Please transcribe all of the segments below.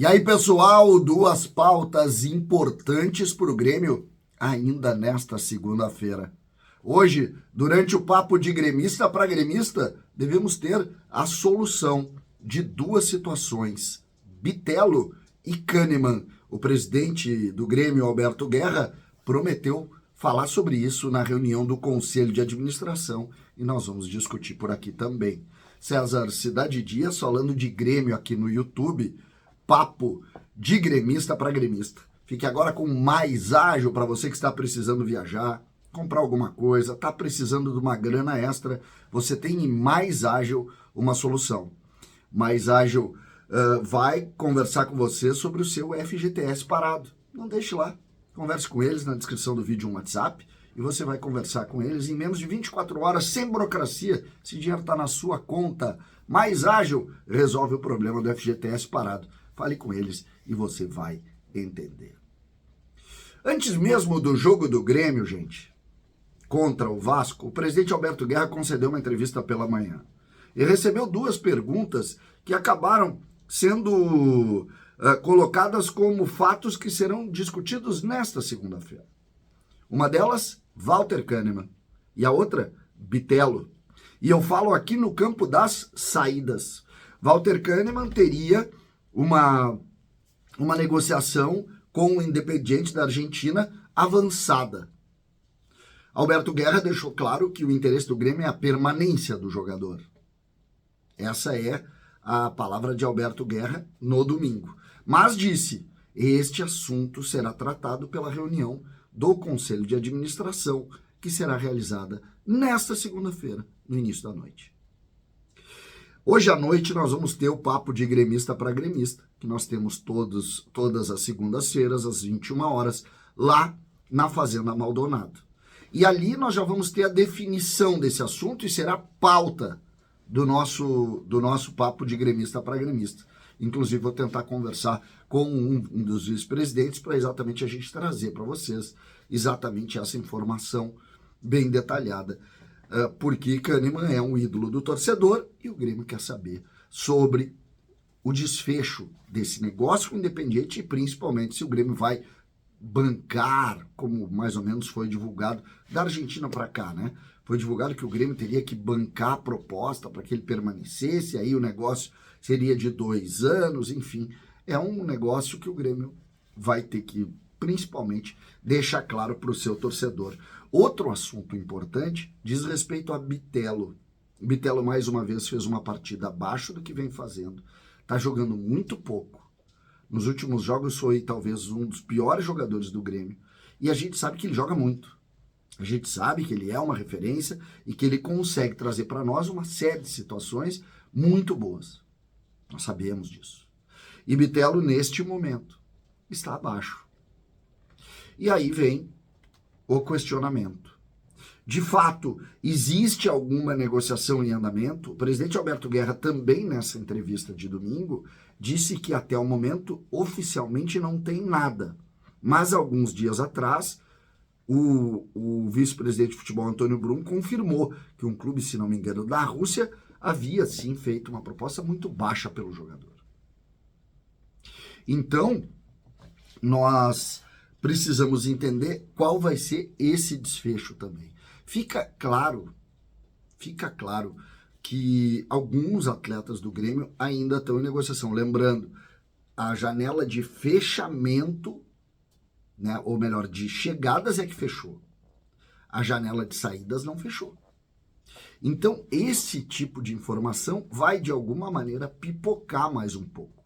E aí, pessoal, duas pautas importantes para o Grêmio ainda nesta segunda-feira. Hoje, durante o papo de gremista para gremista, devemos ter a solução de duas situações: Bitelo e Kahneman. O presidente do Grêmio, Alberto Guerra, prometeu falar sobre isso na reunião do Conselho de Administração e nós vamos discutir por aqui também. César Cidade Dias falando de Grêmio aqui no YouTube. Papo de gremista para gremista. Fique agora com Mais Ágil para você que está precisando viajar, comprar alguma coisa, está precisando de uma grana extra. Você tem em Mais Ágil uma solução. Mais Ágil vai conversar com você sobre o seu FGTS parado. Não deixe lá. Converse com eles na descrição do vídeo um WhatsApp e você vai conversar com eles em menos de 24 horas, sem burocracia. Esse dinheiro está na sua conta. Mais Ágil resolve o problema do FGTS parado. Fale com eles e você vai entender. Antes mesmo do jogo do Grêmio, gente, contra o Vasco, o presidente Alberto Guerra concedeu uma entrevista pela manhã e recebeu duas perguntas que acabaram sendo colocadas como fatos que serão discutidos nesta segunda-feira. Uma delas, Walter Kahneman, e a outra, Bitelo. E eu falo aqui no campo das saídas. Walter Kahneman teria uma negociação com o Independiente da Argentina avançada. Alberto Guerra deixou claro que o interesse do Grêmio é a permanência do jogador. Essa é a palavra de Alberto Guerra no domingo. Mas disse, este assunto será tratado pela reunião do Conselho de Administração, que será realizada nesta segunda-feira, no início da noite. Hoje à noite nós vamos ter o papo de gremista para gremista, que nós temos todas as segundas-feiras, às 21 horas, lá na Fazenda Maldonado. E ali nós já vamos ter a definição desse assunto e será pauta do nosso papo de gremista para gremista. Inclusive vou tentar conversar com um dos vice-presidentes para exatamente a gente trazer para vocês exatamente essa informação bem detalhada. Porque Kahneman é um ídolo do torcedor e o Grêmio quer saber sobre o desfecho desse negócio com o Independiente e principalmente se o Grêmio vai bancar, como mais ou menos foi divulgado da Argentina para cá, né? Foi divulgado que o Grêmio teria que bancar a proposta para que ele permanecesse, aí o negócio seria de 2 anos, enfim. É um negócio que o Grêmio vai ter que, principalmente, deixar claro para o seu torcedor. Outro assunto importante diz respeito a Bitelo. Bitelo, mais uma vez, fez uma partida abaixo do que vem fazendo. Está jogando muito pouco. Nos últimos jogos foi talvez um dos piores jogadores do Grêmio. E a gente sabe que ele joga muito. A gente sabe que ele é uma referência e que ele consegue trazer para nós uma série de situações muito boas. Nós sabemos disso. E Bitelo, neste momento, está abaixo. E aí vem o questionamento. De fato, existe alguma negociação em andamento? O presidente Alberto Guerra também, nessa entrevista de domingo, disse que até o momento, oficialmente, não tem nada. Mas, alguns dias atrás, o vice-presidente de futebol, Antônio Brum, confirmou que um clube, se não me engano, da Rússia, havia, sim, feito uma proposta muito baixa pelo jogador. Então, nós precisamos entender qual vai ser esse desfecho também. Fica claro que alguns atletas do Grêmio ainda estão em negociação. Lembrando, a janela de fechamento, né, ou melhor, de chegadas é que fechou. A janela de saídas não fechou. Então, esse tipo de informação vai, de alguma maneira, pipocar mais um pouco.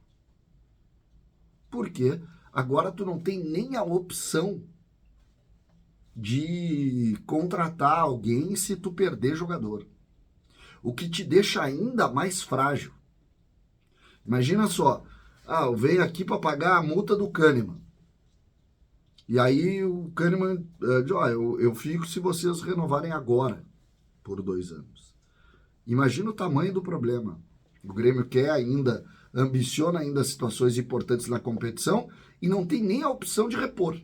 Por quê? Agora tu não tem nem a opção de contratar alguém se tu perder jogador. O que te deixa ainda mais frágil. Imagina só, eu venho aqui para pagar a multa do Kahneman. E aí o Kahneman diz, eu fico se vocês renovarem agora, por 2 anos. Imagina o tamanho do problema. O Grêmio quer ainda, ambiciona ainda situações importantes na competição e não tem nem a opção de repor.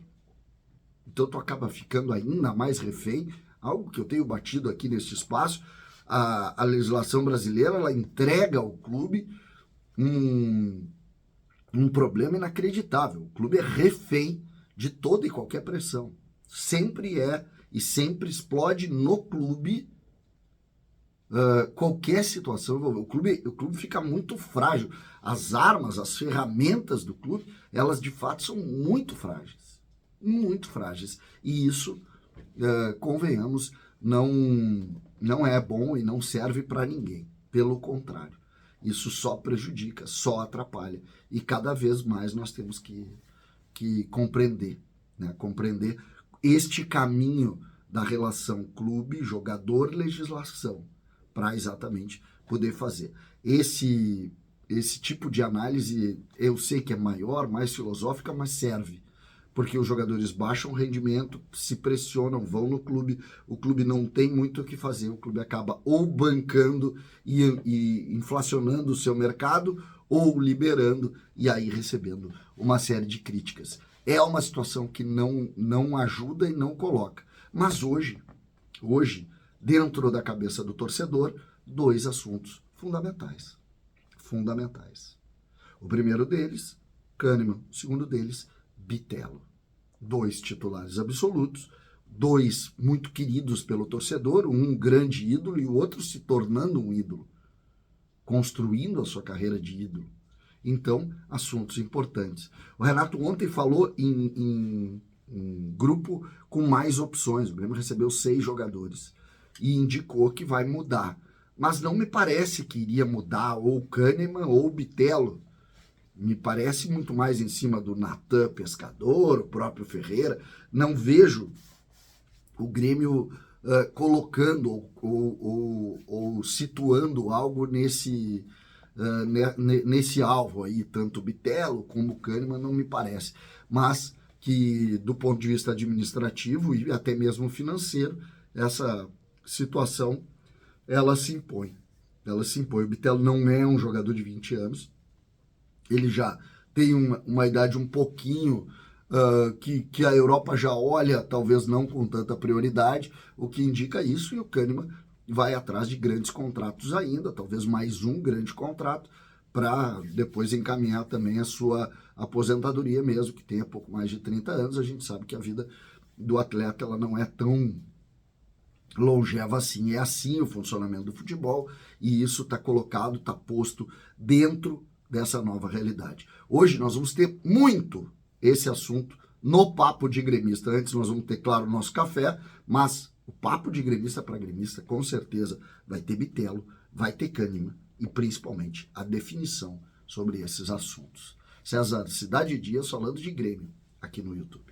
Então tu acaba ficando ainda mais refém, algo que eu tenho batido aqui neste espaço. A legislação brasileira, ela entrega ao clube um problema inacreditável. O clube é refém de toda e qualquer pressão. Sempre é e sempre explode no clube qualquer situação. O clube fica muito frágil. As armas, as ferramentas do clube, elas de fato são muito frágeis. Muito frágeis. E isso, convenhamos, não é bom e não serve para ninguém. Pelo contrário. Isso só prejudica, só atrapalha. E cada vez mais nós temos que compreender, né? Compreender este caminho da relação clube, jogador, legislação, para exatamente poder fazer. Esse tipo de análise, eu sei que é maior, mais filosófica, mas serve. Porque os jogadores baixam o rendimento, se pressionam, vão no clube, o clube não tem muito o que fazer, o clube acaba ou bancando e inflacionando o seu mercado, ou liberando e aí recebendo uma série de críticas. É uma situação que não ajuda e não coloca. Mas hoje, dentro da cabeça do torcedor, 2 assuntos fundamentais. Fundamentais. O primeiro deles, Kahneman. O segundo deles, Bitelo. 2 titulares absolutos, 2 muito queridos pelo torcedor, um grande ídolo e o outro se tornando um ídolo, construindo a sua carreira de ídolo. Então, assuntos importantes. O Renato ontem falou em grupo com mais opções. O Grêmio recebeu 6 jogadores e indicou que vai mudar. Mas não me parece que iria mudar ou o Kahneman ou o Bitelo. Me parece muito mais em cima do Natan Pescador, o próprio Ferreira. Não vejo o Grêmio colocando ou situando algo nesse alvo aí, tanto o Bitelo como o Kahneman, não me parece. Mas que, do ponto de vista administrativo e até mesmo financeiro, essa situação, ela se impõe. Ela se impõe. O Bitelo não é um jogador de 20 anos. Ele já tem uma idade um pouquinho que a Europa já olha, talvez não com tanta prioridade, o que indica isso, e o Kahneman vai atrás de grandes contratos ainda, talvez mais um grande contrato, para depois encaminhar também a sua aposentadoria mesmo, que tenha pouco mais de 30 anos. A gente sabe que a vida do atleta ela não é tão longeva assim, é assim o funcionamento do futebol, e isso está colocado, está posto dentro dessa nova realidade. Hoje nós vamos ter muito esse assunto no Papo de Gremista. Antes nós vamos ter, claro, o nosso café, mas o Papo de Gremista para Gremista, com certeza, vai ter Bitelo, vai ter Kahneman e principalmente a definição sobre esses assuntos. César, Cidade Dias falando de Grêmio aqui no YouTube.